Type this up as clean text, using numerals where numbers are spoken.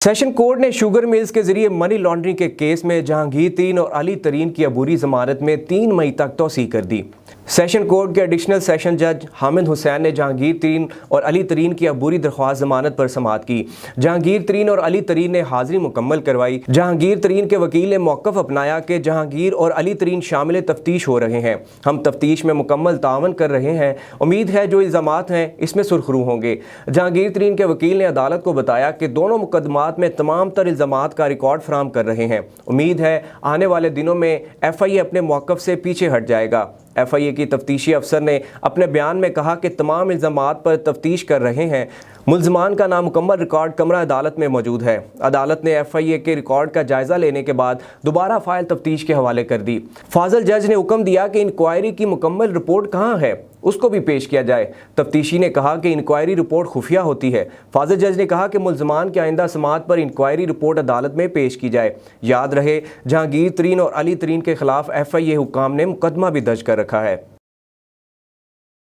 Session court ने sugar mills के जरिए मनी लॉन्ड्रिंग के केस में जहांगीर तरीन और अली तरीन की अबूरी जमानत में 3 मई तक तौसीह कर दी। सेशन कोर्ट के एडिशनल सेशन जज हामिद हुसैन ने जहांगीर तरीन और अली तरीन की अबूरी दरख्वास्त जमानत पर समाअत की। जहांगीर तरीन और अली तरीन ने हाजिरी मुकम्मल करवाई। जहांगीर तरीन के वकील ने मौक़िफ़ अपनाया कि जहांगीर और अली तरीन शामिल तफ्तीश हो रहे हैं। हम तफ्तीश में मुकम्मल तावन कर रहे हैं। उम्मीद है जो इल्ज़ामात हैं इसमें सुरखरू होंगे। जहांगीर तरीन के वकील ने अदालत को बताया कि दोनों मुकदमात में तमाम तर इल्ज़ामात का रिकॉर्ड फराहम कर रहे हैं। उम्मीद है आने वाले दिनों में FIA अपने मौक़िफ़ से पीछे हट जाएगा। FIA की तफ्तीशी अफसर ने अपने बयान में कहा कि तमाम इल्ज़ामात पर तफ्तीश कर रहे हैं। मुल्ज़मान का नामुकम्मल रिकॉर्ड कमरा अदालत में मौजूद है। अदालत ने FIA के रिकॉर्ड का जायज़ा लेने के बाद दोबारा फाइल तफ्तीश के हवाले कर दी। फाजल जज ने हुक्म दिया कि इंक्वायरी की मुकम्मल रिपोर्ट कहाँ है, उसको भी पेश किया जाए। तफ्तीशी ने कहा कि इंक्वायरी रिपोर्ट खुफिया होती है। फाजल जज ने कहा कि मुल्ज़मान के आइंदा समाअत पर इंक्वायरी रिपोर्ट अदालत में पेश की जाए। याद रहे, जहांगीर तरीन और अली तरीन के खिलाफ FIA हुक्काम ने मुकदमा भी दर्ज कर रखा है।